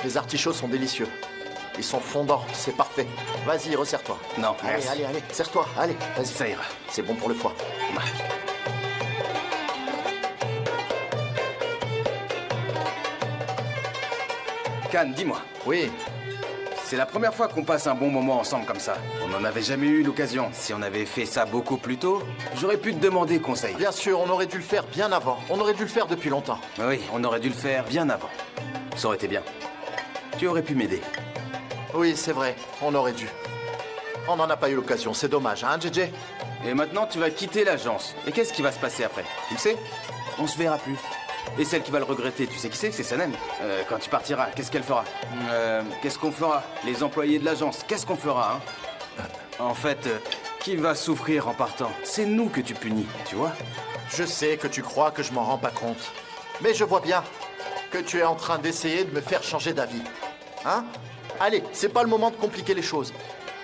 Tes artichauts sont délicieux. Ils sont fondants, c'est parfait. Vas-y, resserre-toi. Non, allez, merci. allez, serre-toi, allez, vas-y. Ça ira. C'est bon pour le foie. Ouais. Can, dis-moi. Oui, C'est la première fois qu'on passe un bon moment ensemble comme ça. On n'en avait jamais eu l'occasion. Si on avait fait ça beaucoup plus tôt, j'aurais pu te demander conseil. bien sûr, on aurait dû le faire bien avant. On aurait dû le faire depuis longtemps. Oui, on aurait dû le faire bien avant. Ça aurait été bien. Tu aurais pu m'aider. Oui, c'est vrai, on aurait dû. On n'en a pas eu l'occasion, c'est dommage, hein, JJ? Et maintenant, tu vas quitter l'agence. Et qu'est-ce qui va se passer après? Tu le sais? On se verra plus. Et celle qui va le regretter, tu sais qui c'est? C'est Sanem. Quand tu partiras, qu'est-ce qu'elle fera? Qu'est-ce qu'on fera? Les employés de l'agence, qu'est-ce qu'on fera, hein? En fait, qui va souffrir en partant? C'est nous que tu punis, tu vois? Je sais que tu crois que je m'en rends pas compte. Mais je vois bien que tu es en train d'essayer de me faire changer d'avis. Hein? Allez, c'est pas le moment de compliquer les choses.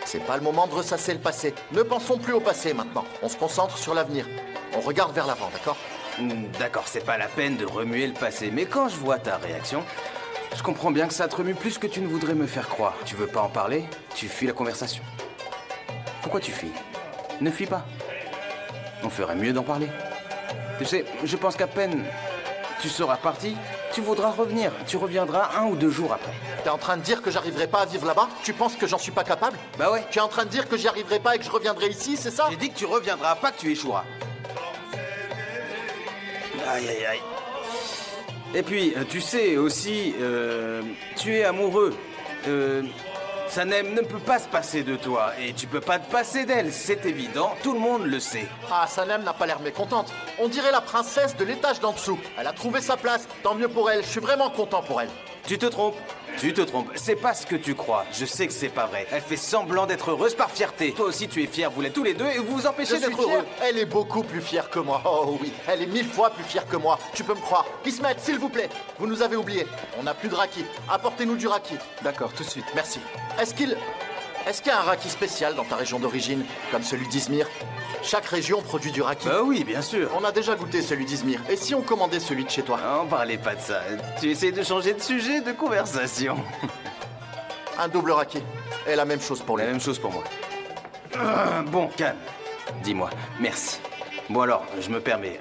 C'est pas le moment de ressasser le passé. Ne pensons plus au passé maintenant. On se concentre sur l'avenir. On regarde vers l'avant, d'accord? D'accord, c'est pas la peine de remuer le passé, mais quand je vois ta réaction, je comprends bien que ça te remue plus que tu ne voudrais me faire croire. Tu veux pas en parler? Tu fuis la conversation. Pourquoi tu fuis? Ne fuis pas. On ferait mieux d'en parler. Tu sais, je pense qu'à peine tu seras parti, tu voudras revenir. Tu reviendras 1 ou 2 jours après. T'es en train de dire que j'arriverai pas à vivre là-bas? Tu penses que j'en suis pas capable? Bah ouais. Tu es en train de dire que j'y arriverai pas et que je reviendrai ici, c'est ça? J'ai dit que tu reviendras, pas que tu échoueras. Aïe, aïe, aïe. Et puis, tu sais aussi, tu es amoureux. Sanem ne peut pas se passer de toi, et tu peux pas te passer d'elle, c'est évident, tout le monde le sait. Ah, Sanem n'a pas l'air mécontente. On dirait la princesse de l'étage d'en dessous. Elle a trouvé sa place, tant mieux pour elle. Je suis vraiment content pour elle. Tu te trompes. Tu te trompes, c'est pas ce que tu crois. Je sais que c'est pas vrai. Elle fait semblant d'être heureuse par fierté. Toi aussi tu es fier, vous l'êtes tous les deux et vous vous Je empêchez suis d'être fier. heureux. Elle est beaucoup plus fière que moi. Oh oui, elle est 1000 fois plus fière que moi. Tu peux me croire. Ismet, s'il vous plaît, vous nous avez oubliés. On n'a plus de raki. Apportez-nous du raki. D'accord, tout de suite. Merci. Est-ce qu'il y a un raki spécial dans ta région d'origine, comme celui d'Izmir? Chaque région produit du raki. Bah oui, bien sûr. On a déjà goûté celui d'Izmir. Et si on commandait celui de chez toi? On parlait pas de ça. Tu essaies de changer de sujet de conversation. Un double raki. Et la même chose pour lui. La même chose pour moi. Bon, Can, dis-moi, merci. Bon alors, je me permets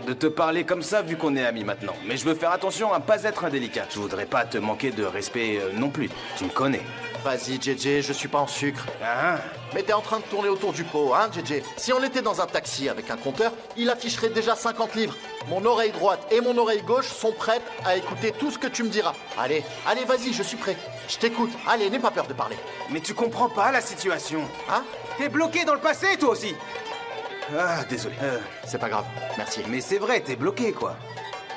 de te parler comme ça vu qu'on est amis maintenant. Mais je veux faire attention à pas être indélicat. Je voudrais pas te manquer de respect non plus. Tu me connais. Vas-y, JJ, je suis pas en sucre. Ah, Mais t'es en train de tourner autour du pot, hein, JJ? Si on était dans un taxi avec un compteur, il afficherait déjà 50 livres. Mon oreille droite et mon oreille gauche sont prêtes à écouter tout ce que tu me diras. Allez, allez, vas-y, je suis prêt. Je t'écoute. Allez, n'aie pas peur de parler. mais tu comprends pas la situation. Hein? T'es bloqué dans le passé, toi aussi. Ah, désolé. C'est pas grave, merci. Mais c'est vrai, t'es bloqué, quoi.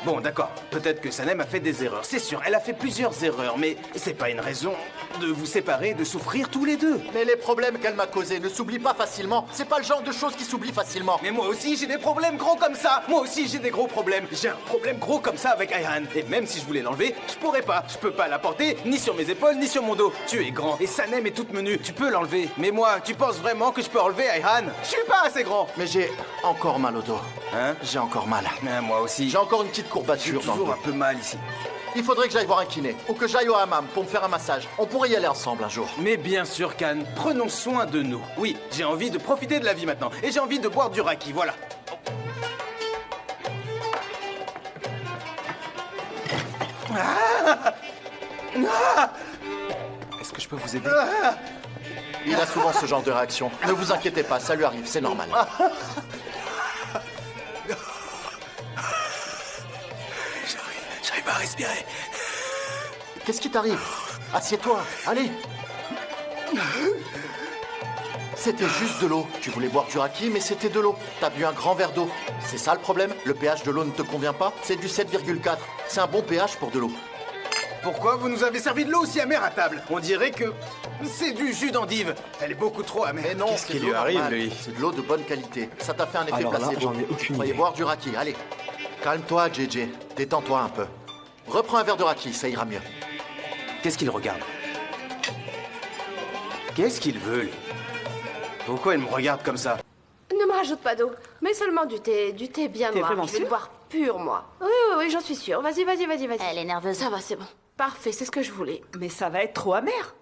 Bon, d'accord, peut-être que Sanem a fait des erreurs, c'est sûr, elle a fait plusieurs erreurs, mais c'est pas une raison de vous séparer, de souffrir tous les deux. Mais les problèmes qu'elle m'a causés ne s'oublient pas facilement. C'est pas le genre de choses qui s'oublient facilement. Mais moi aussi, j'ai des problèmes gros comme ça. Moi aussi, j'ai des gros problèmes. J'ai un problème gros comme ça avec Ayhan. Et même si je voulais l'enlever, je pourrais pas. Je peux pas la porter, ni sur mes épaules, ni sur mon dos. Tu es grand, et Sanem est toute menue. Tu peux l'enlever. Mais moi, tu penses vraiment que je peux enlever Ayhan? Je suis pas assez grand. Mais j'ai encore mal au dos. Hein? J'ai encore mal. Moi aussi. J'ai encore une petite J'ai courbature dans le toujours dos. un peu mal ici. Il faudrait que j'aille voir un kiné. Ou que j'aille au hammam pour me faire un massage. On pourrait y aller ensemble un jour. Mais bien sûr, Can, prenons soin de nous. Oui, j'ai envie de profiter de la vie maintenant. Et j'ai envie de boire du raki, voilà. Est-ce que je peux vous aider? Il a souvent ce genre de réaction. Ne vous inquiétez pas, ça lui arrive, c'est normal. J'arrive pas à respirer. Qu'est-ce qui t'arrive? Assieds-toi, allez. C'était juste de l'eau. Tu voulais boire du raki, mais c'était de l'eau. T'as bu un grand verre d'eau. C'est ça le problème? Le pH de l'eau ne te convient pas? C'est du 7,4. C'est un bon pH pour de l'eau. Pourquoi vous nous avez servi de l'eau aussi amère à table? On dirait que c'est du jus d'endive. Elle est beaucoup trop amère. Mais non, Qu'est-ce c'est qui de lui l'eau arrive, normale. lui? C'est de l'eau de bonne qualité. Ça t'a fait un effet Alors là, placebo. j'en ai aucune Croyez idée. boire du raki, allez. Calme-toi, JJ. Détends-toi un peu. Reprends un verre de raki, ça ira mieux. Qu'est-ce qu'il regarde? Qu'est-ce qu'il veut, lui? Pourquoi il me regarde comme ça? Ne me rajoute pas d'eau, mais seulement du thé bien T'es noir. vraiment Je vais le sûre? boire pur, moi. Oui, j'en suis sûre. Vas-y. Elle est nerveuse. Ça va, c'est bon. Parfait, c'est ce que je voulais. Mais ça va être trop amer.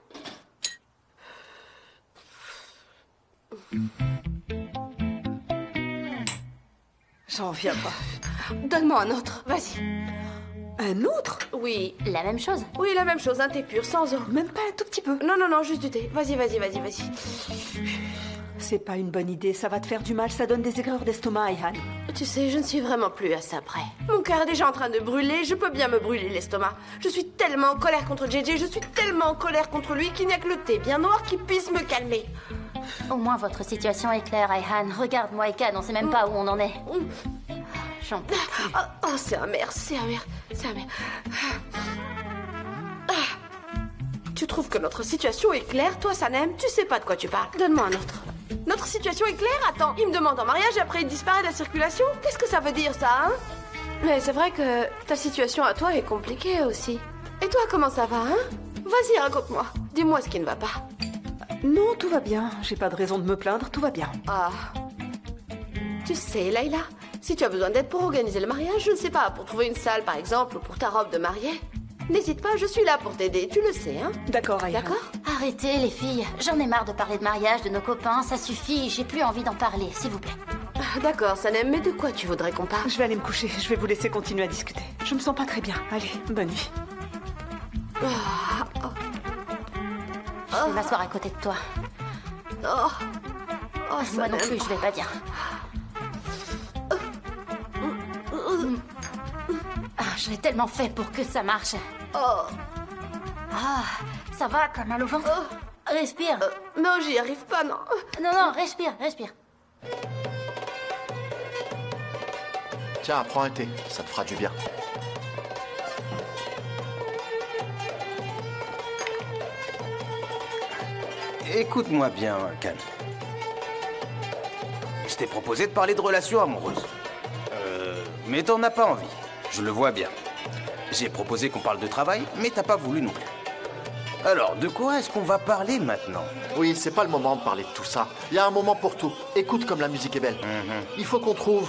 J'en reviens pas. Donne-moi un autre, vas-y. Un autre? Oui. La même chose. Oui, la même chose, un thé pur, sans eau. Même pas un tout petit peu. Non, non, non, juste du thé. Vas-y, vas-y, vas-y, vas-y. C'est pas une bonne idée, ça va te faire du mal, ça donne des aigreurs d'estomac, Ayhan. Tu sais, je ne suis vraiment plus à ça près. Mon cœur est déjà en train de brûler, je peux bien me brûler l'estomac. Je suis tellement en colère contre JJ, je suis tellement en colère contre lui qu'il n'y a que le thé bien noir qui puisse me calmer. Au moins votre situation est claire, Ayhan. Regarde-moi et Khan, on sait même pas où on en est. J'en peux plus. Oh, c'est amer, c'est amer, c'est amer. Tu trouves que notre situation est claire, toi, Sanem? Tu sais pas de quoi tu parles. Donne-moi un autre. Notre situation est claire? Attends, il me demande en mariage et après il disparaît de la circulation? Qu'est-ce que ça veut dire, ça, hein? Mais c'est vrai que ta situation à toi est compliquée aussi. Et toi, comment ça va, hein? Vas-y, raconte-moi. Dis-moi ce qui ne va pas. Non, tout va bien, j'ai pas de raison de me plaindre, tout va bien. Ah. Tu sais, Layla, si tu as besoin d'aide pour organiser le mariage, je ne sais pas, pour trouver une salle par exemple, ou pour ta robe de mariée, n'hésite pas, je suis là pour t'aider, tu le sais, hein? D'accord, Ayhan. D'accord? Arrêtez, les filles. J'en ai marre de parler de mariage, de nos copains. Ça suffit, j'ai plus envie d'en parler, s'il vous plaît. D'accord, Sanem, mais de quoi tu voudrais qu'on parle? Je vais aller me coucher, je vais vous laisser continuer à discuter. Je me sens pas très bien. Allez, bonne nuit. Je vais m'asseoir à côté de toi. Oh, Moi Sanem. non plus, je vais pas dire. Je l'ai tellement fait pour que ça marche. Oh, Ça va, t'as mal au ventre? Respire. non, j'y arrive pas, non. Non, non, respire, respire. Tiens, prends un thé, ça te fera du bien. Écoute-moi bien, Khan. Je t'ai proposé de parler de relations amoureuses. Mais t'en as pas envie. Je le vois bien. J'ai proposé qu'on parle de travail, mais t'as pas voulu non plus. Alors, de quoi est-ce qu'on va parler maintenant? Oui, c'est pas le moment de parler de tout ça. Il y a un moment pour tout. Écoute comme la musique est belle. Il faut qu'on trouve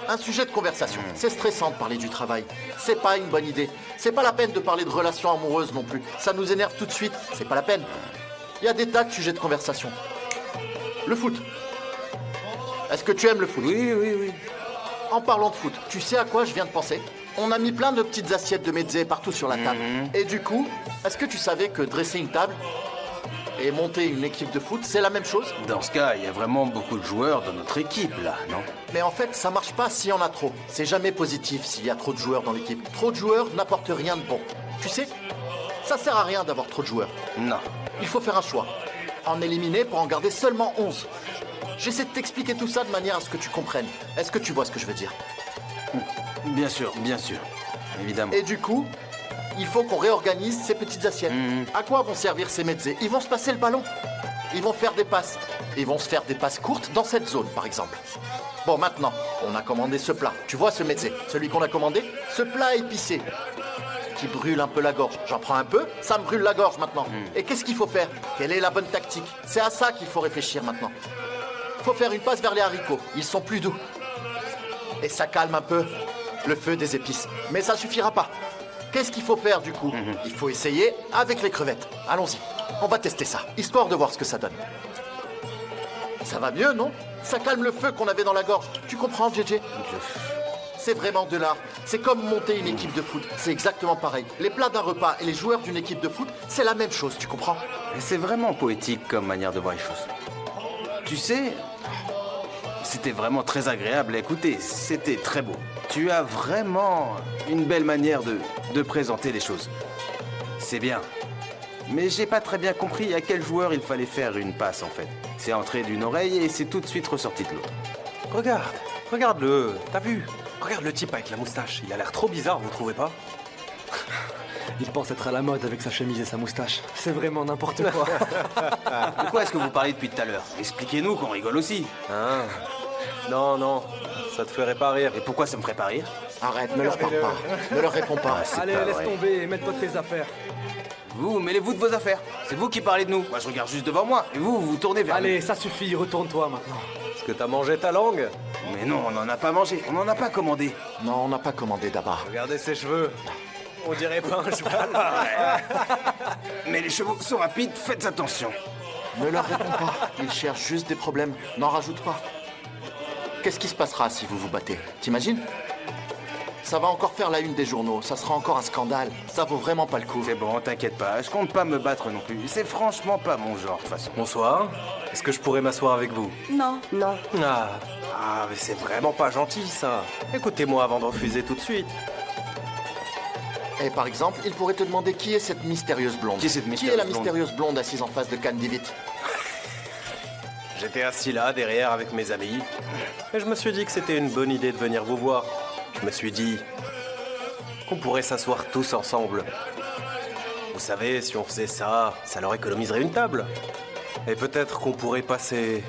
un sujet de conversation. C'est stressant de parler du travail. C'est pas une bonne idée. C'est pas la peine de parler de relations amoureuses non plus. Ça nous énerve tout de suite. C'est pas la peine. Il y a des tas de sujets de conversation. Le foot. Est-ce que tu aimes le foot? Oui, oui, oui. En parlant de foot, tu sais à quoi je viens de penser? On a mis plein de petites assiettes de mezze partout sur la table. Et du coup, est-ce que tu savais que dresser une table et monter une équipe de foot, c'est la même chose? Dans ce cas, il y a vraiment beaucoup de joueurs dans notre équipe, là, non? Mais en fait, ça marche pas s'il y en a trop. C'est jamais positif s'il y a trop de joueurs dans l'équipe. Trop de joueurs n'apportent rien de bon. Tu sais, ça sert à rien d'avoir trop de joueurs. Non. Il faut faire un choix. En éliminer pour en garder seulement 11. J'essaie de t'expliquer tout ça de manière à ce que tu comprennes. Est-ce que tu vois ce que je veux dire? Bien sûr, évidemment. Et du coup, il faut qu'on réorganise ces petites assiettes. À quoi vont servir ces mezzés? Ils vont se passer le ballon. Ils vont faire des passes. Ils vont se faire des passes courtes dans cette zone, par exemple. Bon, maintenant, on a commandé ce plat. Tu vois ce mezzé? Celui qu'on a commandé? Ce plat épicé. Qui brûle un peu la gorge. J'en prends un peu, ça me brûle la gorge maintenant. Et qu'est-ce qu'il faut faire? Quelle est la bonne tactique? C'est à ça qu'il faut réfléchir maintenant. Faut faire une passe vers les haricots. Ils sont plus doux. Et ça calme un peu le feu des épices. Mais ça suffira pas. Qu'est-ce qu'il faut faire du coup? Il faut essayer avec les crevettes. Allons-y. On va tester ça, histoire de voir ce que ça donne. Ça va mieux, non? Ça calme le feu qu'on avait dans la gorge. Tu comprends, JJ? C'est vraiment de l'art. C'est comme monter une équipe de foot. C'est exactement pareil. Les plats d'un repas et les joueurs d'une équipe de foot, c'est la même chose, tu comprends? C'est vraiment poétique comme manière de voir les choses. Tu sais, c'était vraiment très agréable à écouter. C'était très beau. Tu as vraiment une belle manière de présenter les choses. C'est bien. Mais j'ai pas très bien compris à quel joueur il fallait faire une passe en fait. C'est entré d'une oreille et c'est tout de suite ressorti de l'autre. Regarde-le, t'as vu? Regarde le type avec la moustache, il a l'air trop bizarre, vous trouvez pas? Il pense être à la mode avec sa chemise et sa moustache. C'est vraiment n'importe quoi. De quoi est-ce que vous parlez depuis tout à l'heure? Expliquez-nous qu'on rigole aussi. Hein? Non, ça te ferait pas rire. Et pourquoi ça me ferait pas rire? Arrête, ne leur parle pas. Ne leur réponds pas. C'est Allez, pas laisse vrai. tomber et mets-toi de tes affaires. Vous, mêlez-vous de vos affaires. C'est vous qui parlez de nous. Moi, je regarde juste devant moi. Et vous, vous vous tournez vers Allez, ça suffit, retourne-toi maintenant. Est-ce que t'as mangé ta langue? nous. Mais non, on n'en a pas mangé. On n'en a pas commandé. Non, on n'a pas commandé d'abord. Regardez ses cheveux. On dirait pas un cheval. Mais les chevaux sont rapides, faites attention. Ne leur réponds pas. Ils cherchent juste des problèmes. N'en rajoute pas. Qu'est-ce qui se passera si vous vous battez? T'imagines? Ça va encore faire la une des journaux. Ça sera encore un scandale. Ça vaut vraiment pas le coup. C'est bon, t'inquiète pas, je compte pas me battre non plus. C'est franchement pas mon genre, de toute façon. Bonsoir. Est-ce que je pourrais m'asseoir avec vous? Non. Non. Ah, mais c'est vraiment pas gentil, ça. Écoutez-moi avant de refuser tout de suite. Et par exemple, il pourrait te demander qui est cette mystérieuse blonde. Qui est cette Qui est mystérieuse la blonde mystérieuse blonde assise en face de Candy Vite? J'étais assis là, derrière, avec mes amis. Et je me suis dit que c'était une bonne idée de venir vous voir. Je me suis dit qu'on pourrait s'asseoir tous ensemble. Vous savez, si on faisait ça, ça leur économiserait une table. Et peut-être qu'on pourrait passer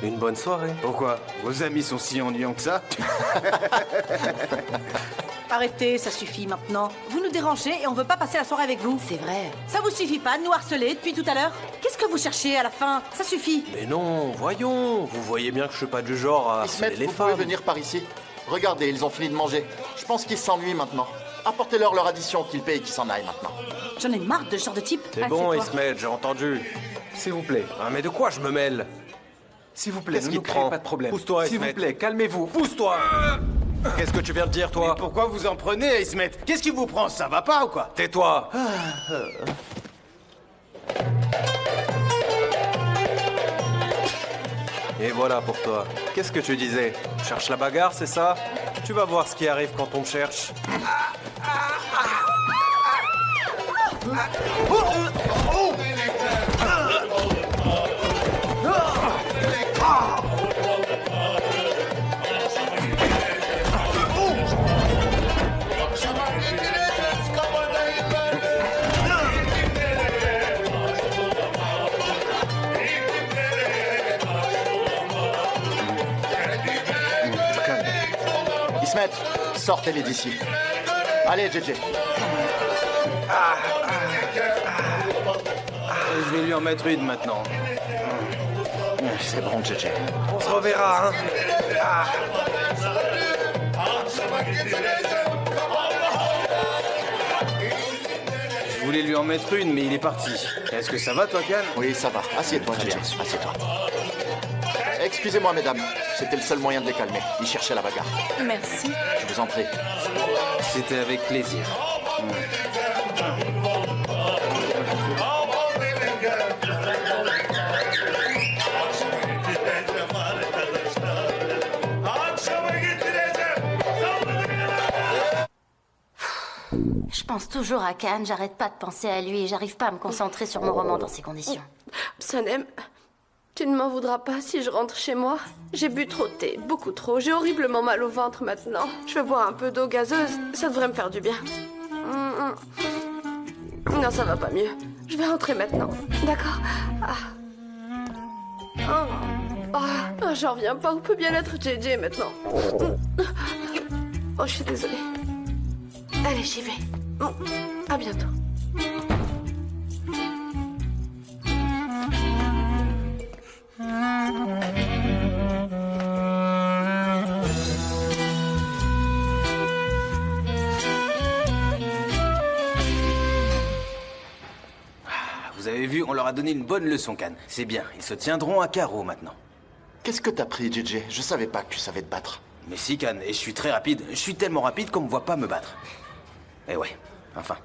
une bonne soirée. Pourquoi? Vos amis sont si ennuyants que ça? Arrêtez, ça suffit maintenant. Vous nous dérangez et on veut pas passer la soirée avec vous. C'est vrai. Ça vous suffit pas de nous harceler depuis tout à l'heure? Qu'est-ce que vous cherchez à la fin? Ça suffit. Mais non, voyons. Vous voyez bien que je suis pas du genre à harceler Ismet, les vous pouvez femmes. venir par ici. Regardez, ils ont fini de manger. Je pense qu'ils s'ennuient maintenant. Apportez-leur leur addition qu'ils payent et qu'ils s'en aillent maintenant. J'en ai marre de ce genre de type. C'est bon, Ismet, j'ai entendu. S'il vous plaît. Ah, mais de quoi je me mêle? S'il vous plaît, Qu'est-ce ne qui nous te créez prend? pas de problème. Pousse-toi, S'il Ismet. vous plaît, calmez-vous. Pousse-toi. Qu'est-ce que tu viens de dire, toi? Pourquoi vous en prenez, Ismet? Qu'est-ce qui vous prend? Ça va pas ou quoi? Tais-toi. Et voilà pour toi. Qu'est-ce que tu disais? Tu cherches la bagarre, c'est ça? Tu vas voir ce qui arrive quand on me cherche. Ismet, sortez-les d'ici. Allez, JJ. Je vais lui en mettre une maintenant. C'est bon, JJ. On se reverra, hein? Je voulais lui en mettre une, mais il est parti. Est-ce que ça va, toi, Can? Oui, ça va. Assieds-toi, JJ. Assieds-toi. Excusez-moi, mesdames. C'était le seul moyen de les calmer. Ils cherchaient la bagarre. Merci. Je vous en prie. C'était avec plaisir. Je pense toujours à Khan, j'arrête pas de penser à lui et j'arrive pas à me concentrer sur mon roman dans ces conditions. Sanem, tu ne m'en voudras pas si je rentre chez moi? J'ai bu trop de thé, beaucoup trop. J'ai horriblement mal au ventre maintenant. Je vais boire un peu d'eau gazeuse, ça devrait me faire du bien. Non, ça va pas mieux. Je vais rentrer maintenant. D'accord? J'en reviens pas. Où peut bien être JJ maintenant? Oh, je suis désolée. Allez, j'y vais. À bientôt. Vous avez vu, on leur a donné une bonne leçon, Can. C'est bien, ils se tiendront à carreau maintenant. Qu'est-ce que t'as pris, JJ? Je savais pas que tu savais te battre. Mais si, Can, et je suis très rapide. Je suis tellement rapide qu'on me voit pas me battre. Eh ouais, enfin.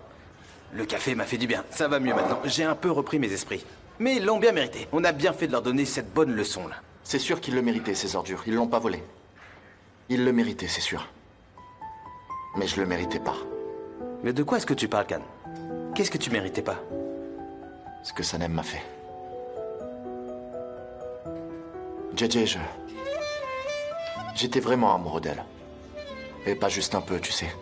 Le café m'a fait du bien. Ça va mieux maintenant. J'ai un peu repris mes esprits. Mais ils l'ont bien mérité. On a bien fait de leur donner cette bonne leçon-là. C'est sûr qu'ils le méritaient, ces ordures. Ils l'ont pas volé. Ils le méritaient, c'est sûr. Mais je le méritais pas. Mais de quoi est-ce que tu parles, Can? Qu'est-ce que tu méritais pas? Ce que Sanem m'a fait. JJ, j'étais vraiment amoureux d'elle. Et pas juste un peu, tu sais.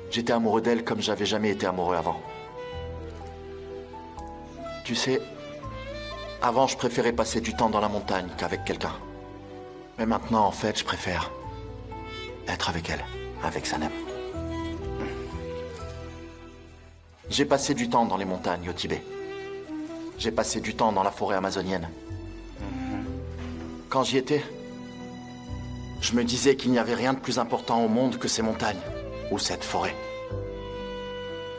J'étais amoureux d'elle comme j'avais jamais été amoureux avant. Tu sais, avant je préférais passer du temps dans la montagne qu'avec quelqu'un. Mais maintenant, en fait, je préfère être avec elle, avec Sanem. J'ai passé du temps dans les montagnes au Tibet. J'ai passé du temps dans la forêt amazonienne. Quand j'y étais, je me disais qu'il n'y avait rien de plus important au monde que ces montagnes, ou cette forêt.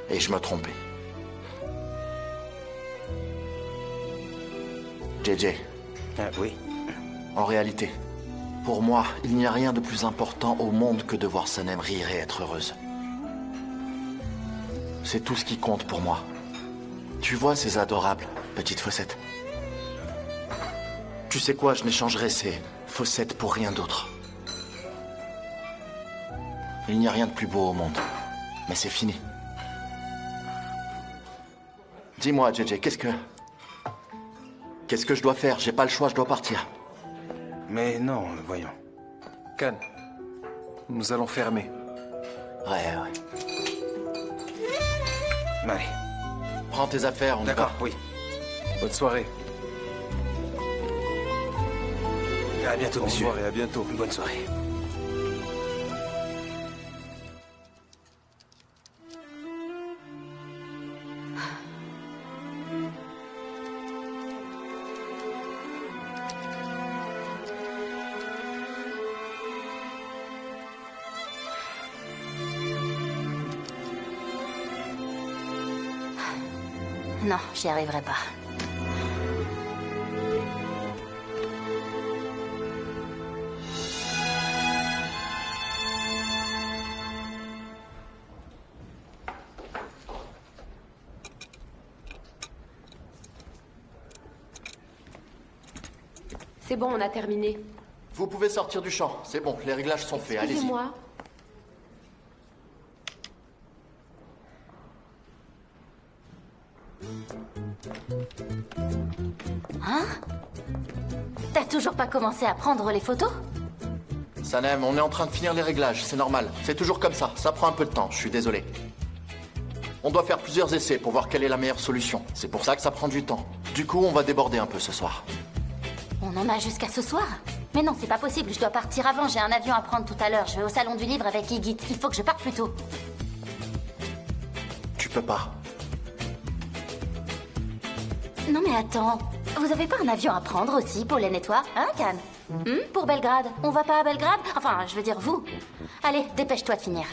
Et je me trompais. JJ. Ah oui. En réalité, pour moi, il n'y a rien de plus important au monde que de voir Sanem rire et être heureuse. C'est tout ce qui compte pour moi. Tu vois ces adorables petites fossettes? Tu sais quoi, je n'échangerai ces fossettes pour rien d'autre. Il n'y a rien de plus beau au monde. Mais c'est fini. Dis-moi, JJ, qu'est-ce que je dois faire? J'ai pas le choix, je dois partir. Mais non, voyons. Khan, nous allons fermer. Ouais. Allez. Prends tes affaires, on y va. D'accord, oui. Bonne soirée. À bientôt, Au monsieur. revoir et à bientôt. Bonne soirée. Non, j'y arriverai pas. C'est bon, on a terminé. Vous pouvez sortir du champ, c'est bon, les réglages sont faits, allez-y. Excusez-moi. Hein? T'as toujours pas commencé à prendre les photos? Sanem, on est en train de finir les réglages, c'est normal. C'est toujours comme ça prend un peu de temps, je suis désolé. On doit faire plusieurs essais pour voir quelle est la meilleure solution. C'est pour ça que ça prend du temps. Du coup, on va déborder un peu ce soir. On en a jusqu'à ce soir? Mais non, c'est pas possible, je dois partir avant, j'ai un avion à prendre tout à l'heure. Je vais au salon du livre avec Igit, il faut que je parte plus tôt. Tu peux pas. Non mais attends, vous avez pas un avion à prendre aussi pour les nettoyer, hein, Khan? Pour Belgrade. On va pas à Belgrade? Enfin, je veux dire vous. Allez, dépêche-toi de finir.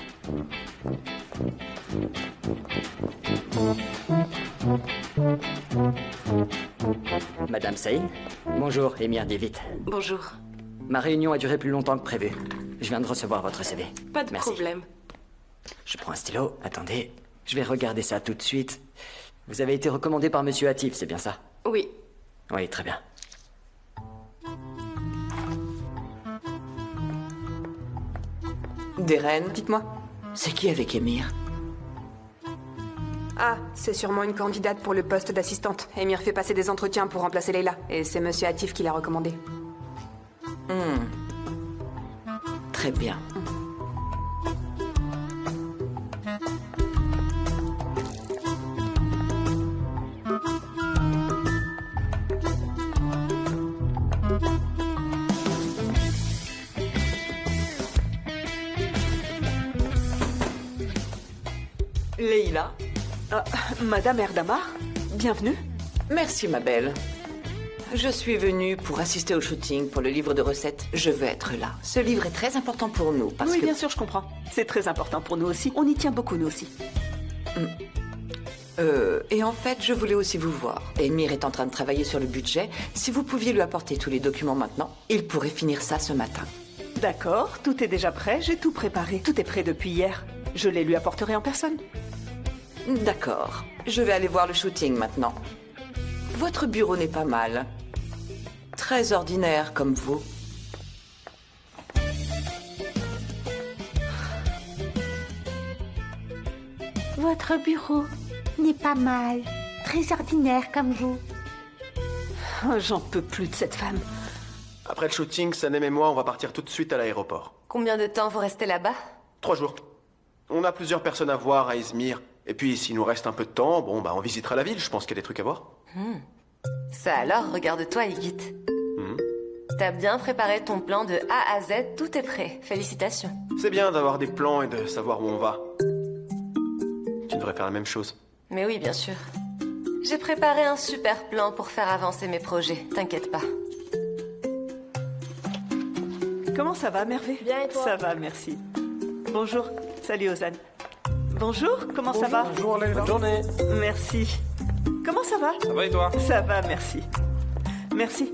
Madame Saïn, bonjour, Émir David. Bonjour. Ma réunion a duré plus longtemps que prévu. Je viens de recevoir votre CV. Pas de Merci. problème. Je prends un stylo, attendez. Je vais regarder ça tout de suite. Vous avez été recommandé par Monsieur Hatif, c'est bien ça? Oui. Oui, très bien. Deren, Dites-moi. c'est qui avec Émir? Ah, c'est sûrement une candidate pour le poste d'assistante. Emir fait passer des entretiens pour remplacer Leila. Et c'est Monsieur Hatif qui l'a recommandé. Très bien. Leïla, Madame Erdamar, bienvenue. merci ma belle. Je suis venue pour assister au shooting pour le livre de recettes. Je veux être là. Ce livre est très important pour nous parce Oui, que... bien sûr, je comprends. C'est très important pour nous aussi. On y tient beaucoup, nous aussi. Et en fait, je voulais aussi vous voir. Émir est en train de travailler sur le budget. Si vous pouviez lui apporter tous les documents maintenant, il pourrait finir ça ce matin. D'accord, tout est déjà prêt, j'ai tout préparé. Tout est prêt depuis hier. Je les lui apporterai en personne. D'accord. Je vais aller voir le shooting maintenant. Votre bureau n'est pas mal. Très ordinaire comme vous. Votre bureau n'est pas mal. Très ordinaire comme vous. Oh, j'en peux plus de cette femme. Après le shooting, Sanem et moi, on va partir tout de suite à l'aéroport. Combien de temps vous restez là-bas? 3 jours. On a plusieurs personnes à voir à Izmir. Et puis, s'il nous reste un peu de temps, bon, bah, on visitera la ville. Je pense qu'il y a des trucs à voir. Ça alors, regarde-toi, Igit. T'as bien préparé ton plan de A à Z, tout est prêt. Félicitations. C'est bien d'avoir des plans et de savoir où on va. Tu devrais faire la même chose. Mais oui, bien sûr. J'ai préparé un super plan pour faire avancer mes projets, t'inquiète pas. Comment ça va, Mervé? Bien, et toi? Ça va, merci. Bonjour. Salut, Ozan. Bonjour, comment ça va? Bonjour, Leïla. Bonne journée. Merci. Comment ça va? Ça va et toi? Ça va, merci. Merci.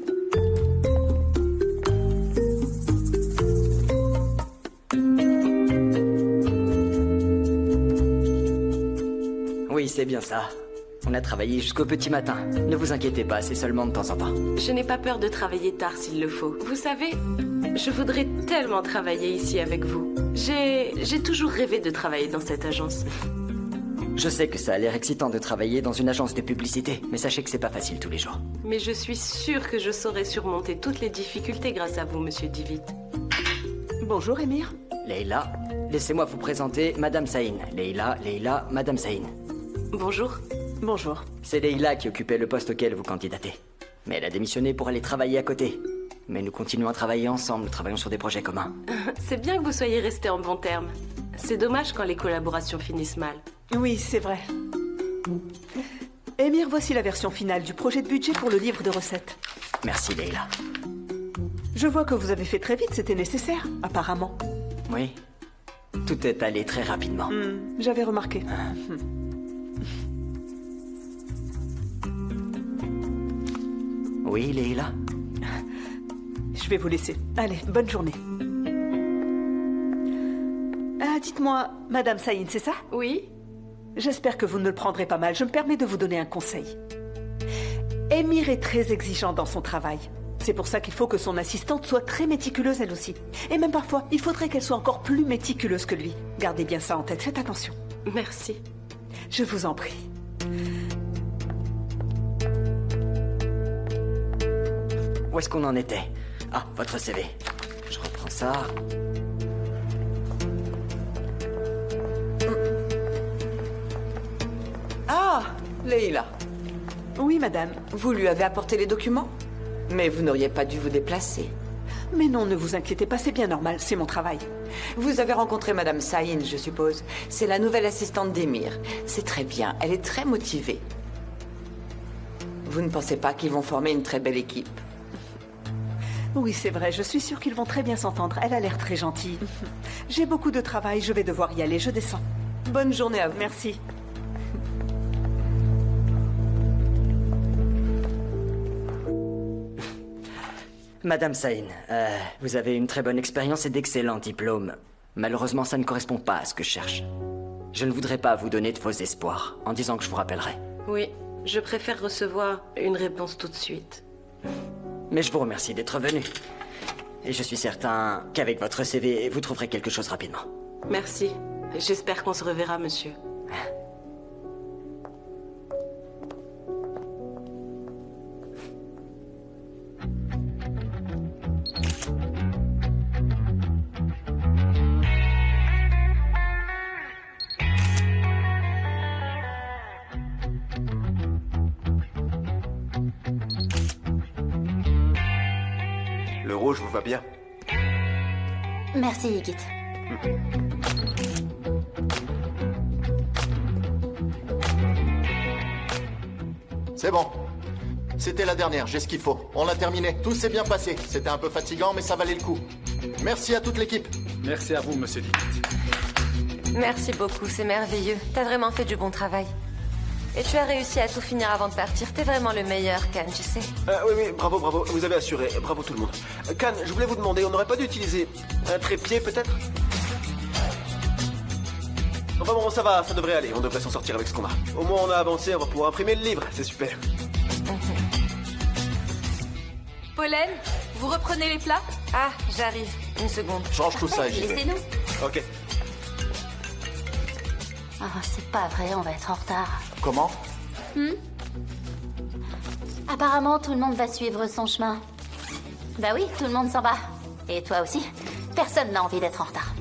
Oui, c'est bien ça. On a travaillé jusqu'au petit matin. Ne vous inquiétez pas, c'est seulement de temps en temps. Je n'ai pas peur de travailler tard s'il le faut. Vous savez, je voudrais tellement travailler ici avec vous. J'ai toujours rêvé de travailler dans cette agence. Je sais que ça a l'air excitant de travailler dans une agence de publicité, mais sachez que c'est pas facile tous les jours. Mais je suis sûre que je saurai surmonter toutes les difficultés grâce à vous, Monsieur Divit. Bonjour, Émir. Leïla, laissez-moi vous présenter Madame Saïn. Leïla, Madame Saïn. Bonjour. Bonjour. C'est Leïla qui occupait le poste auquel vous candidatez. Mais elle a démissionné pour aller travailler à côté. Mais nous continuons à travailler ensemble, nous travaillons sur des projets communs. C'est bien que vous soyez restés en bons termes. C'est dommage quand les collaborations finissent mal. Oui, c'est vrai. Émir, voici la version finale du projet de budget pour le livre de recettes. Merci, Leïla. Je vois que vous avez fait très vite, c'était nécessaire, apparemment. Oui. Tout est allé très rapidement. J'avais remarqué. Oui, Leïla. Je vais vous laisser. Allez, bonne journée. Ah, dites-moi, Madame Saïn, c'est ça? Oui? J'espère que vous ne le prendrez pas mal. Je me permets de vous donner un conseil. Émir est très exigeant dans son travail. C'est pour ça qu'il faut que son assistante soit très méticuleuse elle aussi. Et même parfois, il faudrait qu'elle soit encore plus méticuleuse que lui. Gardez bien ça en tête, faites attention. Merci. Je vous en prie. Où est-ce qu'on en était? Ah, votre CV. Je reprends ça. Ah, Leïla. Oui, madame. Vous lui avez apporté les documents? Mais vous n'auriez pas dû vous déplacer. Mais non, ne vous inquiétez pas, c'est bien normal, c'est mon travail. Vous avez rencontré Madame Saïn, je suppose. C'est la nouvelle assistante d'Émir. C'est très bien, elle est très motivée. Vous ne pensez pas qu'ils vont former une très belle équipe? Oui, c'est vrai, je suis sûre qu'ils vont très bien s'entendre. Elle a l'air très gentille. J'ai beaucoup de travail, je vais devoir y aller, je descends. Bonne journée à vous. Merci. Madame Saïn, vous avez une très bonne expérience et d'excellents diplômes. Malheureusement, ça ne correspond pas à ce que je cherche. Je ne voudrais pas vous donner de faux espoirs en disant que je vous rappellerai. Oui, je préfère recevoir une réponse tout de suite. Mais je vous remercie d'être venu. Et je suis certain qu'avec votre CV, vous trouverez quelque chose rapidement. Merci. J'espère qu'on se reverra, monsieur. Le rouge vous va bien? Merci, Git. C'est bon. C'était la dernière, j'ai ce qu'il faut. On l'a terminé. Tout s'est bien passé. C'était un peu fatigant, mais ça valait le coup. Merci à toute l'équipe. Merci à vous, monsieur Divit. Merci beaucoup, c'est merveilleux. T'as vraiment fait du bon travail. Et tu as réussi à tout finir avant de partir. T'es vraiment le meilleur, Khan, tu sais. Oui, bravo, vous avez assuré. Bravo tout le monde. Khan, je voulais vous demander, on n'aurait pas dû utiliser un trépied peut-être? Enfin bon, ça va, ça devrait aller. On devrait s'en sortir avec ce qu'on a. Au moins on a avancé, on va pouvoir imprimer le livre. C'est super. Pollen, vous reprenez les plats? Ah, j'arrive. Une seconde. Change tout ça et j'y vais. Laissez-nous. Ok. Ah, c'est pas vrai, on va être en retard. Comment? Apparemment, tout le monde va suivre son chemin. Bah oui, tout le monde s'en va. Et toi aussi. Personne n'a envie d'être en retard.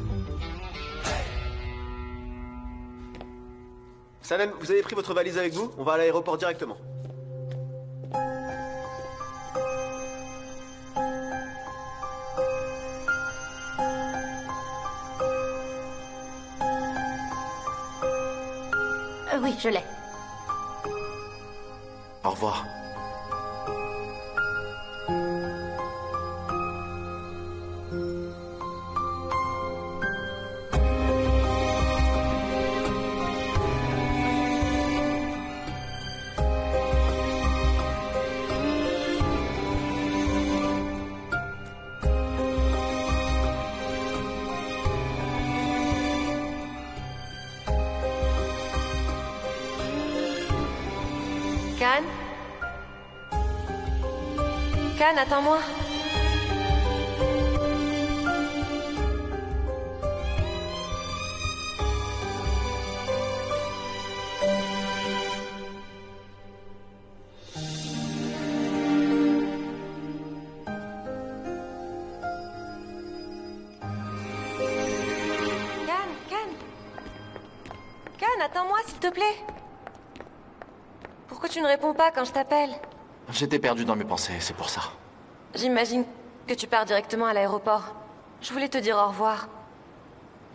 Sanem, vous avez pris votre valise avec vous? On va à l'aéroport directement. Oui, je l'ai. Au revoir. Can? Can, attends-moi. Attends-moi, s'il te plaît. Pourquoi tu ne réponds pas quand je t'appelle? J'étais perdu dans mes pensées, c'est pour ça. J'imagine que tu pars directement à l'aéroport. Je voulais te dire au revoir.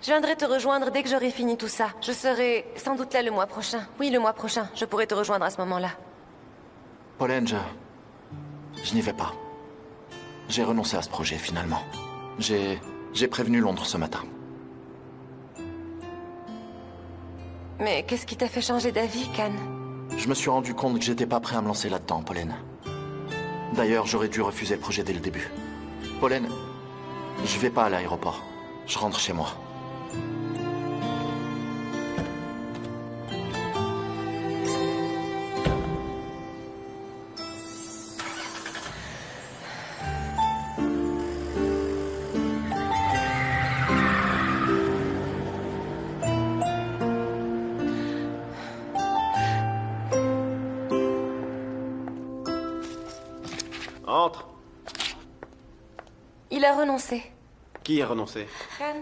Je viendrai te rejoindre dès que j'aurai fini tout ça. Je serai sans doute là le mois prochain. Oui, le mois prochain. Je pourrai te rejoindre à ce moment-là. Pollen, je n'y vais pas. J'ai renoncé à ce projet, finalement. J'ai prévenu Londres ce matin. Mais qu'est-ce qui t'a fait changer d'avis, Can? Je me suis rendu compte que j'étais pas prêt à me lancer là-dedans, Pollen. D'ailleurs, j'aurais dû refuser le projet dès le début. Pollen, je vais pas à l'aéroport. Je rentre chez moi. Entre. Il a renoncé. Qui a renoncé? Can,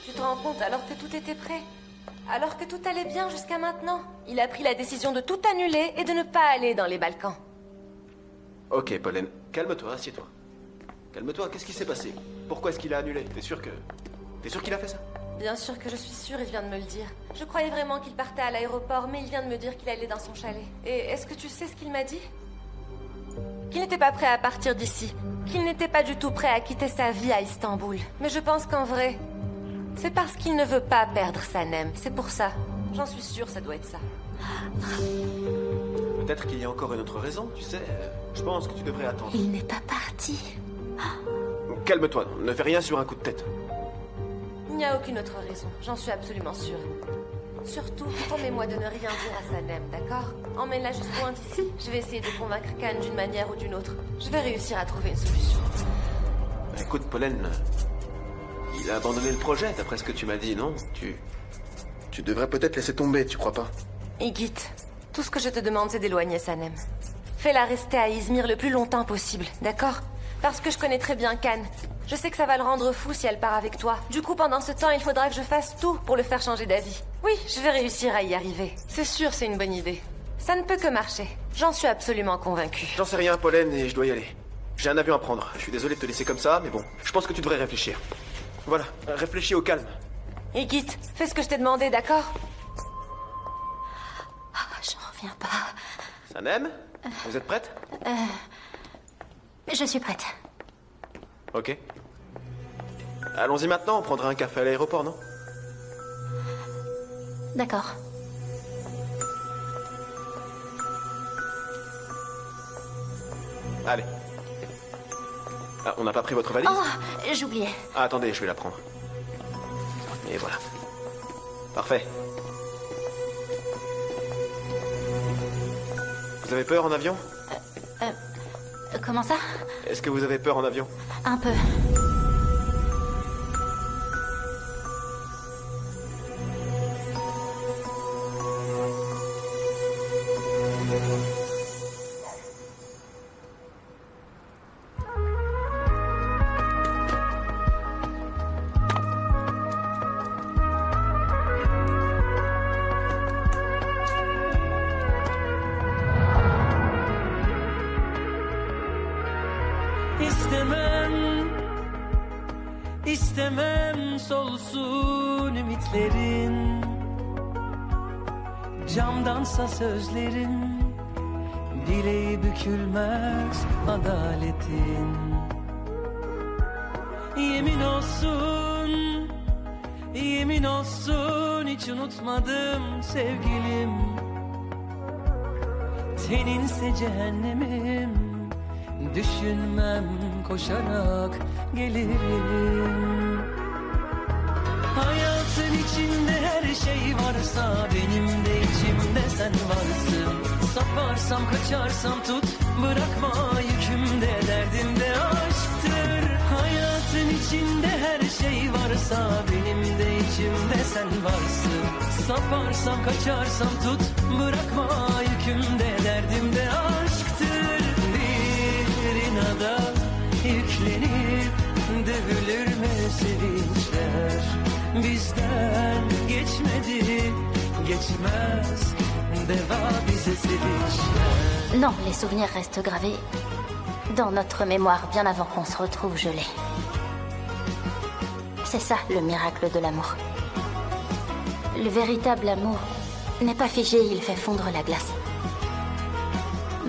tu te rends compte alors que tout était prêt? Alors que tout allait bien jusqu'à maintenant? Il a pris la décision de tout annuler et de ne pas aller dans les Balkans. Ok, Pollen, calme-toi, assieds-toi. Calme-toi, qu'est-ce qui s'est passé? Pourquoi est-ce qu'il a annulé? T'es sûr qu'il a fait ça? Bien sûr que je suis sûre, il vient de me le dire. Je croyais vraiment qu'il partait à l'aéroport, mais il vient de me dire qu'il allait dans son chalet. Et est-ce que tu sais ce qu'il m'a dit? Qu'il n'était pas prêt à partir d'ici. Qu'il n'était pas du tout prêt à quitter sa vie à Istanbul. Mais je pense qu'en vrai, c'est parce qu'il ne veut pas perdre Sanem. C'est pour ça. J'en suis sûre, ça doit être ça. Peut-être qu'il y a encore une autre raison, tu sais. Je pense que tu devrais attendre. Il n'est pas parti. Calme-toi, ne fais rien sur un coup de tête. Il n'y a aucune autre raison. J'en suis absolument sûre. Surtout, promets-moi de ne rien dire à Sanem, d'accord? Emmène-la juste loin d'ici. Je vais essayer de convaincre Can d'une manière ou d'une autre. Je vais réussir à trouver une solution. Écoute, Pollen, il a abandonné le projet, d'après ce que tu m'as dit, non? Tu devrais peut-être laisser tomber, tu crois pas? Igit, tout ce que je te demande, c'est d'éloigner Sanem. Fais-la rester à Izmir le plus longtemps possible, d'accord? Parce que je connais très bien Can. Je sais que ça va le rendre fou si elle part avec toi. Du coup, pendant ce temps, il faudra que je fasse tout pour le faire changer d'avis. Oui, je vais réussir à y arriver. C'est sûr, c'est une bonne idée. Ça ne peut que marcher. J'en suis absolument convaincue. J'en sais rien, Pollen, et je dois y aller. J'ai un avion à prendre. Je suis désolé de te laisser comme ça, mais bon, je pense que tu devrais réfléchir. Voilà, réfléchis au calme. Igit, fais ce que je t'ai demandé, d'accord? J'en reviens pas. Sanem, vous êtes prête? Je suis prête. Ok. Allons-y maintenant, on prendra un café à l'aéroport, non? D'accord. Allez. Ah, on n'a pas pris votre valise? Oh, j'oubliais. Ah, attendez, je vais la prendre. Et voilà. Parfait. Vous avez peur en avion? Comment ça? Est-ce que vous avez peur en avion? Un peu. İstemem solsun ümitlerin, camdansa sözlerin, bileği bükülmez adaletin. Yemin olsun, yemin olsun hiç unutmadım sevgilim. Teninse cehennemim, düşünmem koşarak gelirim. Hayatın içinde her her şey varsa benim de içimde sen varsın. Saparsam kaçarsam tut, bırakma yükümde derdimde aşktır. Hayatın içinde her şey varsa benim de içimde sen varsın. Saparsam kaçarsam tut, bırakma yükümde derdimde aşktır. Bir inada yüklenip dövülür mü sevinçler? Bizden geçmedi, geçmez, deva bize sevinçler. Non, les souvenirs restent gravés dans notre mémoire bien avant qu'on se retrouve gelés. C'est ça le miracle de l'amour. Le véritable amour n'est pas figé, il fait fondre la glace.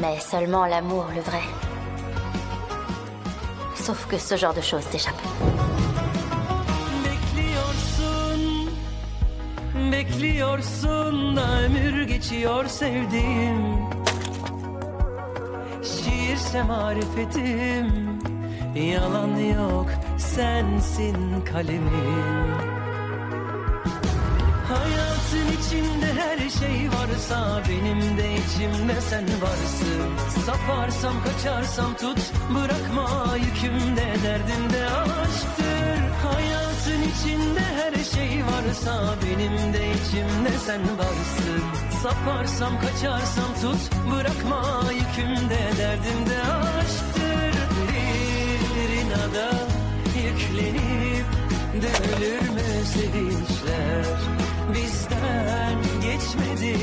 Mais seulement l'amour, le vrai. Sauf que ce genre de choses t'échappe. Bekliyorsun, bekliyorsun da ömür geçiyor sevdiğim. Şiirse marifetim, yalan yok sensin kalemim. Hayatın içinde her şey varsa benim de içimde sen varsın. Saparsam kaçarsam tut, bırakma yükümde derdimde aşktır. Hayatın içinde her şey varsa benim de içimde sen varsın. Saparsam kaçarsam tut, bırakma yükümde derdimde aşktır. Bir inada yüklenip dövülür mü sevinçler? Bizden geçmedi,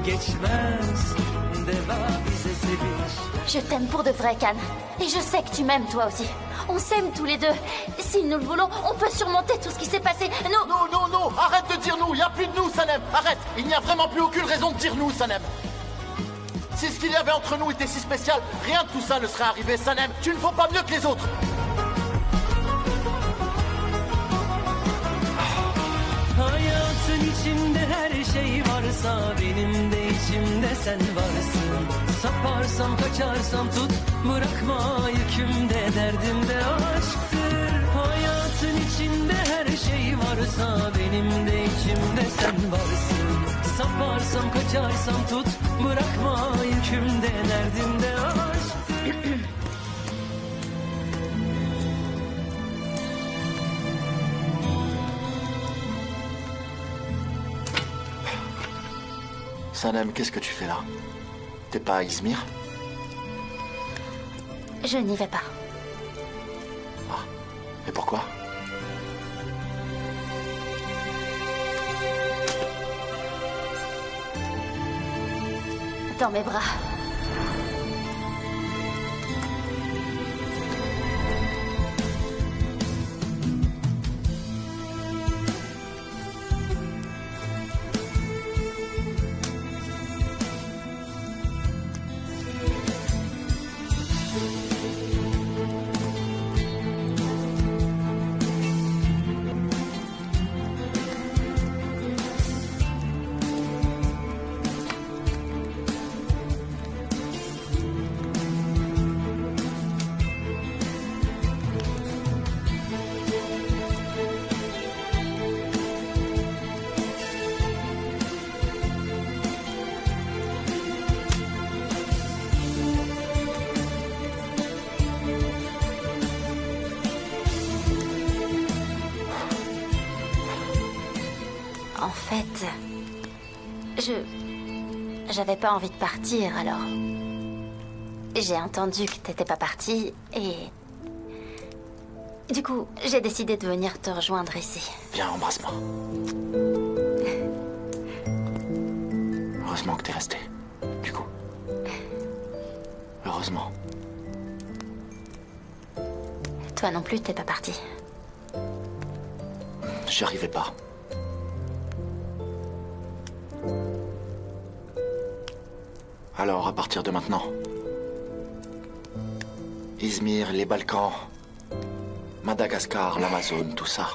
geçmez, deva bize sevinç. Je t'aime pour de vrai, Can. Et je sais que tu m'aimes toi aussi. On s'aime tous les deux. Si nous le voulons, on peut surmonter tout ce qui s'est passé. Nous... Non, non, non, arrête de dire nous, il n'y a plus de nous, Sanem, arrête. Il n'y a vraiment plus aucune raison de dire nous, Sanem. Si ce qu'il y avait entre nous était si spécial, rien de tout ça ne serait arrivé, Sanem. Tu ne vaux pas mieux que les autres. Hayatın içinde her şey varsa benim de içimde sen varsın. Saparsam kaçarsam tut, bırakma yükümde derdimde aşktır. Hayatın içinde her şey varsa benim de içimde sen varsın. Saparsam kaçarsam tut, bırakma yükümde derdimde aşktır. Sanem, qu'est-ce que tu fais là? T'es pas à Izmir? Je n'y vais pas. Ah, et pourquoi? Dans mes bras. En fait, j'avais pas envie de partir, alors j'ai entendu que t'étais pas parti et du coup, j'ai décidé de venir te rejoindre ici. Viens, embrasse-moi. Heureusement que t'es resté, du coup. Heureusement. Toi non plus, t'es pas parti. J'y arrivais pas. Alors, à partir de maintenant, Izmir, les Balkans, Madagascar, l'Amazone, tout ça.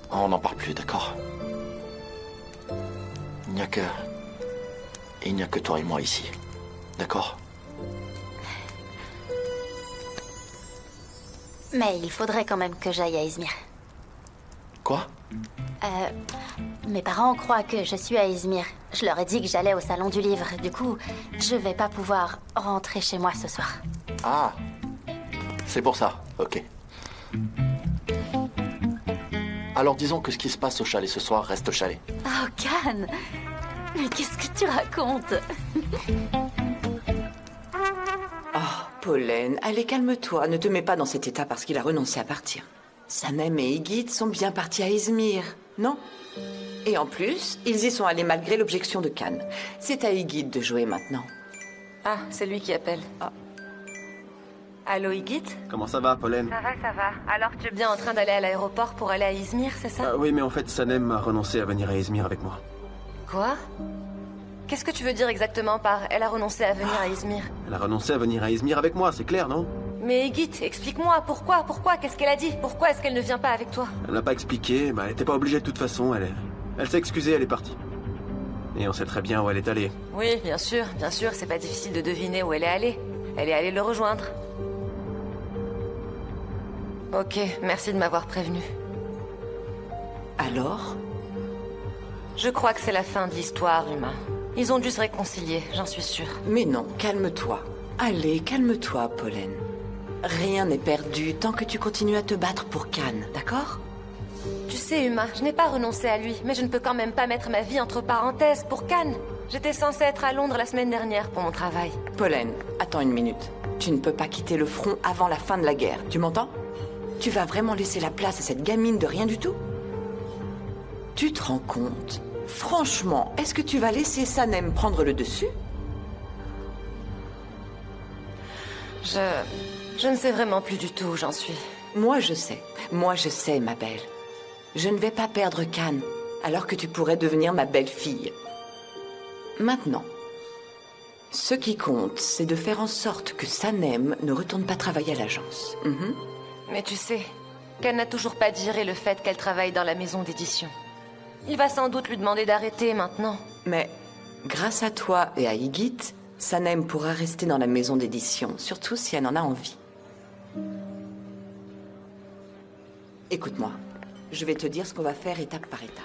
On n'en parle plus, d'accord? Il n'y a que toi et moi ici. D'accord? Mais il faudrait quand même que j'aille à Izmir. Quoi? Mes parents croient que je suis à Izmir. Je leur ai dit que j'allais au salon du livre. Du coup, je vais pas pouvoir rentrer chez moi ce soir. Ah, c'est pour ça, ok. Alors disons que ce qui se passe au chalet ce soir reste au chalet. Oh, Can! Mais qu'est-ce que tu racontes? Oh, Pollen, allez, calme-toi. Ne te mets pas dans cet état parce qu'il a renoncé à partir. Sanem et Igit sont bien partis à Izmir, non? Et en plus, ils y sont allés malgré l'objection de Can. C'est à Igit de jouer maintenant. Ah, c'est lui qui appelle. Ah. Allô, Igit? Comment ça va, Pollen? Ça va. Alors, tu es bien en train d'aller à l'aéroport pour aller à Izmir, c'est ça? Oui, mais en fait, Sanem a renoncé à venir à Izmir avec moi. Quoi? Qu'est-ce que tu veux dire exactement par « elle a renoncé à venir à Izmir » ? Elle a renoncé à venir à Izmir avec moi, c'est clair, non? Mais Igit, explique-moi, pourquoi? Qu'est-ce qu'elle a dit? Pourquoi est-ce qu'elle ne vient pas avec toi? Elle n'a pas expliqué, mais elle n'était pas obligée de toute façon, elle s'est excusée, elle est partie. Et on sait très bien où elle est allée. Oui, bien sûr, c'est pas difficile de deviner où elle est allée. Elle est allée le rejoindre. Ok, merci de m'avoir prévenu. Alors? Je crois que c'est la fin de l'histoire, Uma. Ils ont dû se réconcilier, j'en suis sûre. Mais non, calme-toi. Allez, calme-toi, Pollen. Rien n'est perdu tant que tu continues à te battre pour Can, d'accord? Tu sais, Uma, je n'ai pas renoncé à lui, mais je ne peux quand même pas mettre ma vie entre parenthèses pour Can. J'étais censée être à Londres la semaine dernière pour mon travail. Pollen, attends une minute. Tu ne peux pas quitter le front avant la fin de la guerre, tu m'entends? Tu vas vraiment laisser la place à cette gamine de rien du tout? Tu te rends compte? Franchement, est-ce que tu vas laisser Sanem prendre le dessus? Je ne sais vraiment plus du tout où j'en suis. Moi, je sais, ma belle. Je ne vais pas perdre Can, alors que tu pourrais devenir ma belle-fille. Maintenant, ce qui compte, c'est de faire en sorte que Sanem ne retourne pas travailler à l'agence. Mais tu sais, Can n'a toujours pas digéré le fait qu'elle travaille dans la maison d'édition. Il va sans doute lui demander d'arrêter maintenant. Mais, grâce à toi et à Igit, Sanem pourra rester dans la maison d'édition, surtout si elle en a envie. Écoute-moi, je vais te dire ce qu'on va faire étape par étape.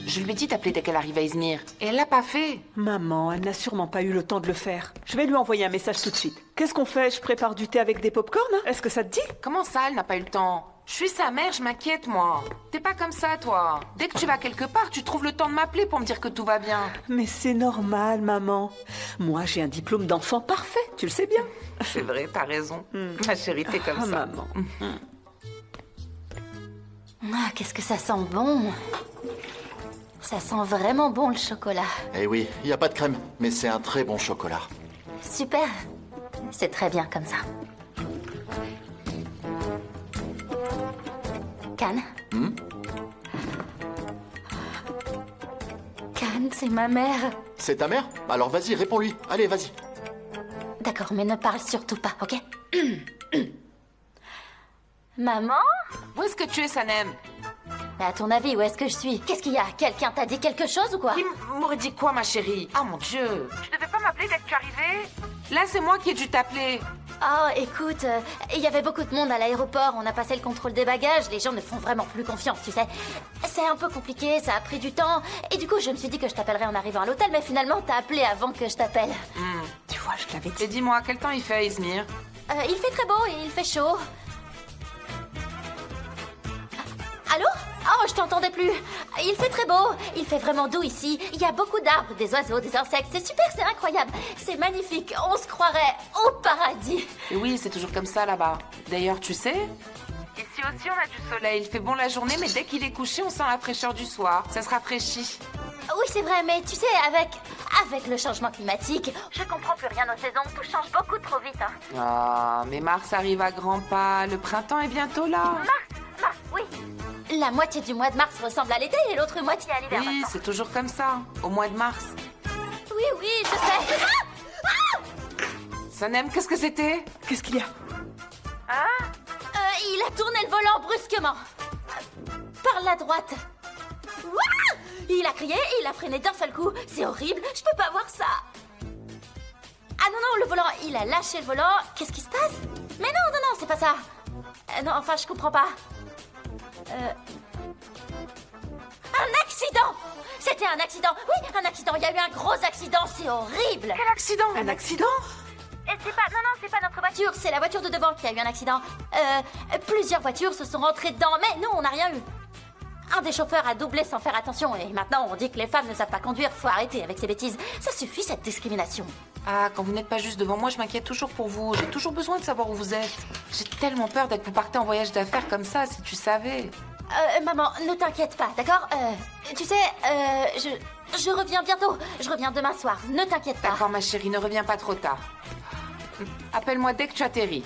Je lui ai dit d'appeler dès qu'elle arrive à Izmir. Et elle l'a pas fait. Maman, elle n'a sûrement pas eu le temps de le faire. Je vais lui envoyer un message tout de suite. Qu'est-ce qu'on fait? Je prépare du thé avec des pop-corn, hein? Est-ce que ça te dit? Comment ça, elle n'a pas eu le temps? Je suis sa mère, je m'inquiète, moi. T'es pas comme ça, toi. Dès que tu vas quelque part, tu trouves le temps de m'appeler pour me dire que tout va bien. Mais c'est normal, maman. Moi, j'ai un diplôme d'enfant parfait, tu le sais bien. C'est vrai, t'as raison. Ma chérie, t'es comme ça. Maman. Ah, qu'est-ce que ça sent bon. Ça sent vraiment bon, le chocolat. Eh oui, il n'y a pas de crème, mais c'est un très bon chocolat. Super. C'est très bien comme ça. Can? Can, c'est ma mère. C'est ta mère? Alors vas-y, réponds-lui. Allez, vas-y. D'accord, mais ne parle surtout pas, ok? Maman? Où est-ce que tu es, Sanem? Mais à ton avis, où est-ce que je suis? Qu'est-ce qu'il y a? Quelqu'un t'a dit quelque chose ou quoi? Qui m'aurait dit quoi, ma chérie? Oh mon Dieu! Tu devais pas m'appeler dès que tu arrivais? Là, c'est moi qui ai dû t'appeler. Oh, écoute, il y avait beaucoup de monde à l'aéroport, on a passé le contrôle des bagages, les gens ne font vraiment plus confiance, tu sais. C'est un peu compliqué, ça a pris du temps, et du coup, je me suis dit que je t'appellerais en arrivant à l'hôtel, mais finalement, t'as appelé avant que je t'appelle. Tu vois, je l'avais dit. Et dis-moi, quel temps il fait à Izmir? Il fait très beau et il fait chaud. Allô? Oh, je t'entendais plus. Il fait très beau. Il fait vraiment doux ici. Il y a beaucoup d'arbres, des oiseaux, des insectes. C'est super, c'est incroyable. C'est magnifique. On se croirait au paradis. Et oui, c'est toujours comme ça là-bas. D'ailleurs, tu sais, ici aussi on a du soleil. Il fait bon la journée, mais dès qu'il est couché, on sent la fraîcheur du soir. Ça se rafraîchit. Oui, c'est vrai, mais tu sais, avec le changement climatique, je comprends plus rien aux saisons. Tout change beaucoup trop vite. Hein. Ah, mais mars arrive à grands pas. Le printemps est bientôt là. Mars, oui. La moitié du mois de mars ressemble à l'été et l'autre moitié à l'hiver. Oui, c'est toujours comme ça, au mois de mars. Oui, je sais. Sanem, qu'est-ce que c'était? Qu'est-ce qu'il y a? Il a tourné le volant brusquement. Par la droite. Il a crié et il a freiné d'un seul coup. C'est horrible, je peux pas voir ça. Ah non, le volant, il a lâché le volant. Qu'est-ce qui se passe? Mais non, c'est pas ça. Non, enfin, je comprends pas. accident! C'était un accident! Oui, un accident! Il y a eu un gros accident, c'est horrible! Quel accident? Un accident? C'est pas notre voiture, c'est la voiture de devant qui a eu un accident. Plusieurs voitures se sont rentrées dedans, mais nous, on n'a rien eu. Un des chauffeurs a doublé sans faire attention, et maintenant on dit que les femmes ne savent pas conduire. Faut arrêter avec ces bêtises. Ça suffit, cette discrimination. Ah, quand vous n'êtes pas juste devant moi, je m'inquiète toujours pour vous. J'ai toujours besoin de savoir où vous êtes. J'ai tellement peur d'être que vous partez en voyage d'affaires comme ça, si tu savais. Maman, ne t'inquiète pas, d'accord? Tu sais, je reviens bientôt. Je reviens demain soir, ne t'inquiète pas. D'accord, ma chérie, ne reviens pas trop tard. Appelle-moi dès que tu atterris.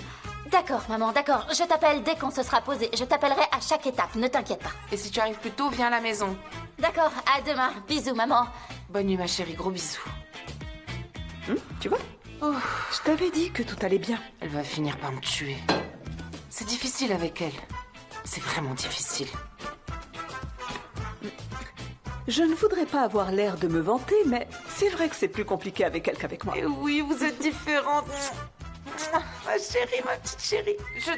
D'accord, maman, d'accord. Je t'appelle dès qu'on se sera posé. Je t'appellerai à chaque étape, ne t'inquiète pas. Et si tu arrives plus tôt, viens à la maison. D'accord, à demain. Bisous, maman. Bonne nuit, ma chérie, gros bisous. Tu vois? Je t'avais dit que tout allait bien. Elle va finir par me tuer. C'est difficile avec elle. C'est vraiment difficile. Je ne voudrais pas avoir l'air de me vanter, mais c'est vrai que c'est plus compliqué avec elle qu'avec moi. Et oui, vous êtes différentes. Ma chérie, ma petite chérie, je